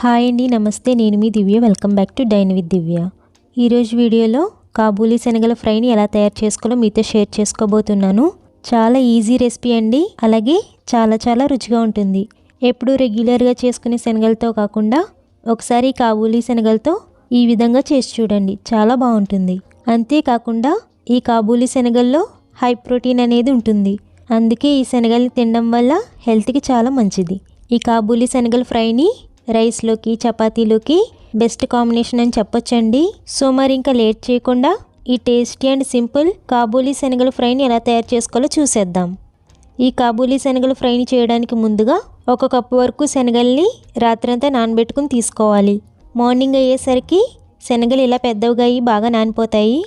Hi అండి, నమస్తే. నేను మీ Divya. Welcome back to dine with Divya. ఈరోజు వీడియోలో కాబూలీ శనగల ఫ్రైని ఎలా తయారు చేసుకోవాలో మీతో షేర్ చేసుకోబోతున్నాను. చాలా ఈజీ రెసిపీ అండి. అలాగే చాలా రుచిగా ఉంటుంది. ఎప్పుడూ రెగ్యులర్గా చేసుకునే శనగలతో కాకుండా ఒకసారి కాబూలీ శనగలతో ఈ విధంగా చేసి చూడండి, చాలా బాగుంటుంది. అంతేకాకుండా ఈ కాబూలీ శనగల్లో హై ప్రోటీన్ అనేది ఉంటుంది. అందుకే ఈ శనగల్ని తినడం వల్ల హెల్త్కి చాలా మంచిది. ఈ కాబూలీ శనగల ఫ్రైని రైస్లోకి, చపాతీలోకి బెస్ట్ కాంబినేషన్ అని చెప్పొచ్చండి. సో మరి ఇంకా లేట్ చేయకుండా ఈ టేస్టీ అండ్ సింపుల్ కాబూలీ శనగల ఫ్రైని ఎలా తయారు చేసుకోవాలో చూసేద్దాం. ఈ కాబూలీ శనగల ఫ్రైని చేయడానికి ముందుగా 1 కప్పు వరకు శనగల్ని రాత్రంతా నానబెట్టుకుని తీసుకోవాలి. మార్నింగ్ అయ్యేసరికి శనగలు ఇలా పెద్దవిగా అయ్యి బాగా నానిపోతాయి.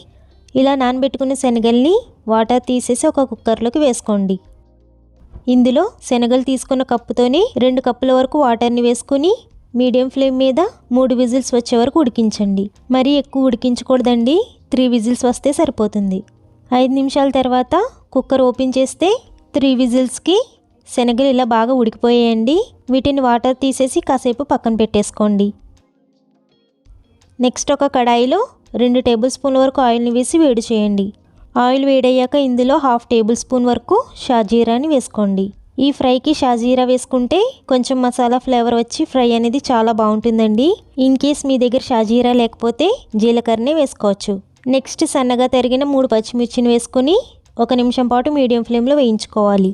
ఇలా నానబెట్టుకున్న శనగల్ని వాటర్ తీసేసి ఒక కుక్కర్లోకి వేసుకోండి. ఇందులో శనగలు తీసుకున్న కప్పుతోనే 2 కప్పుల వరకు వాటర్ని వేసుకుని మీడియం ఫ్లేమ్ మీద 3 విజిల్స్ వచ్చే వరకు ఉడికించండి. మరీ ఎక్కువ ఉడికించకూడదండి, 3 విజిల్స్ వస్తే సరిపోతుంది. 5 నిమిషాల తర్వాత కుక్కర్ ఓపెన్ చేస్తే 3 విజిల్స్కి శనగలు ఇలా బాగా ఉడికిపోయాయండి. వీటిని వాటర్ తీసేసి కాసేపు పక్కన పెట్టేసుకోండి. నెక్స్ట్ ఒక కడాయిలో 2 టేబుల్ స్పూన్ల వరకు ఆయిల్ని వేసి వేడి చేయండి. ఆయిల్ వేడయ్యాక ఇందులో 1/2 టేబుల్ స్పూన్ వరకు షాజీరాని వేసుకోండి. ఈ ఫ్రైకి షాజీరా వేసుకుంటే కొంచెం మసాలా ఫ్లేవర్ వచ్చి ఫ్రై అనేది చాలా బాగుంటుందండి. ఇన్ కేస్ మీ దగ్గర షాజీరా లేకపోతే జీలకర్రనే వేసుకోవచ్చు. నెక్స్ట్ సన్నగా తరిగిన 3 పచ్చిమిర్చిని వేసుకుని 1 నిమిషం పాటు మీడియం ఫ్లేమ్లో వేయించుకోవాలి.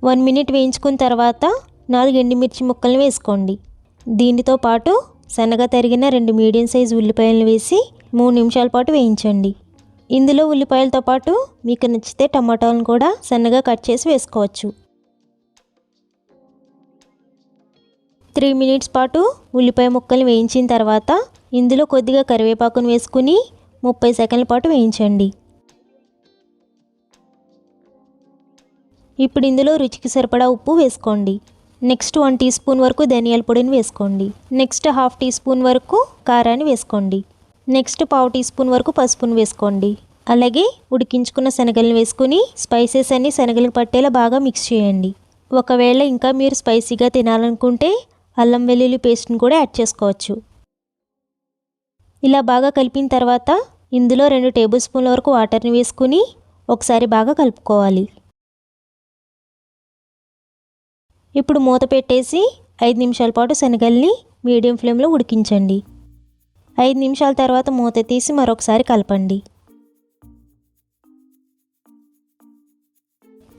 వన్ మినిట్ వేయించుకున్న తర్వాత 4 ఎండుమిర్చి ముక్కల్ని వేసుకోండి. దీనితో పాటు సన్నగా తరిగిన 2 మీడియం సైజు ఉల్లిపాయలను వేసి 3 నిమిషాల పాటు వేయించండి. ఇందులో ఉల్లిపాయలతో పాటు మీకు నచ్చితే టమాటాలను కూడా సన్నగా కట్ చేసి వేసుకోవచ్చు. 3 మినిట్స్ పాటు ఉల్లిపాయ ముక్కలు వేయించిన తర్వాత ఇందులో కొద్దిగా కరివేపాకును వేసుకుని 30 సెకండ్ల పాటు వేయించండి. ఇప్పుడు ఇందులో రుచికి సరిపడా ఉప్పు వేసుకోండి. నెక్స్ట్ 1 టీ స్పూన్ వరకు ధనియాల పొడిని వేసుకోండి. నెక్స్ట్ 1/2 టీ స్పూన్ వరకు కారాన్ని వేసుకోండి. నెక్స్ట్ 1/2 టీ స్పూన్ వరకు పసుపును వేసుకోండి. అలాగే ఉడికించుకున్న శనగలను వేసుకుని స్పైసెస్ అన్ని శనగలకు పట్టేలా బాగా మిక్స్ చేయండి. ఒకవేళ ఇంకా మీరు స్పైసీగా తినాలనుకుంటే అల్లం వెల్లుల్లి పేస్ట్ని కూడా యాడ్ చేసుకోవచ్చు. ఇలా బాగా కలిపిన తర్వాత ఇందులో 2 టేబుల్ స్పూన్ల వరకు వాటర్ని వేసుకుని ఒకసారి బాగా కలుపుకోవాలి. ఇప్పుడు మూత పెట్టేసి 5 నిమిషాల పాటు శనగల్ని మీడియం ఫ్లేమ్లో ఉడికించండి. 5 నిమిషాల తర్వాత మూత తీసి మరొకసారి కలపండి.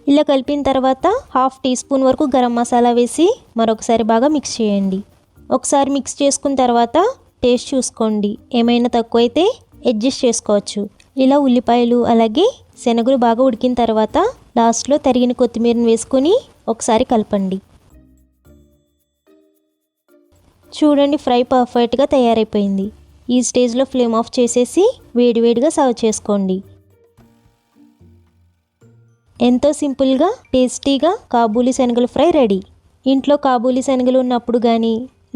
ఇలా కలిపిన తర్వాత 1/2 టీ స్పూన్ వరకు గరం మసాలా వేసి మరొకసారి బాగా మిక్స్ చేయండి. ఒకసారి మిక్స్ చేసుకున్న తర్వాత టేస్ట్ చూసుకోండి, ఏమైనా తక్కువైతే అడ్జస్ట్ చేసుకోవచ్చు. ఇలా ఉల్లిపాయలు అలాగే శనగలు బాగా ఉడికిన తర్వాత లాస్ట్లో తరిగిన కొత్తిమీరని వేసుకుని ఒకసారి కలపండి. చూడండి, ఫ్రై పర్ఫెక్ట్గా తయారైపోయింది. ఈ స్టేజ్లో ఫ్లేమ్ ఆఫ్ చేసేసి వేడివేడిగా సర్వ్ చేసుకోండి. ఎంతో సింపుల్గా టేస్టీగా కాబూలీ శనగల ఫ్రై రెడీ. ఇంట్లో కాబూలీ శనగలు ఉన్నప్పుడు కానీ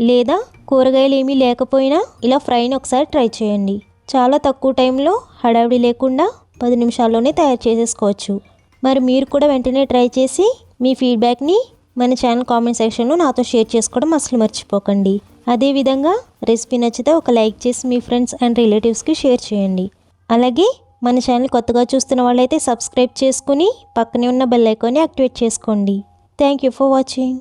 లేదా కూరగాయలు ఏమీ లేకపోయినా ఇలా ఫ్రైని ఒకసారి ట్రై చేయండి. చాలా తక్కువ టైంలో హడావిడి లేకుండా 10 నిమిషాల్లోనే తయారు చేసేసుకోవచ్చు. మరి మీరు కూడా వెంటనే ట్రై చేసి మీ ఫీడ్బ్యాక్ని మన ఛానల్ కామెంట్ సెక్షన్లో నాతో షేర్ చేసుకోవడం అసలు మర్చిపోకండి. అదేవిధంగా రెసిపీ నచ్చితే ఒక లైక్ చేసి మీ ఫ్రెండ్స్ అండ్ రిలేటివ్స్కి షేర్ చేయండి. అలాగే మన ఛానల్ కొత్తగా చూస్తున్న వాళ్ళైతే సబ్స్క్రైబ్ చేసుకుని పక్కనే ఉన్న బెల్ ఐకాన్ని యాక్టివేట్ చేసుకోండి. Thank you for watching.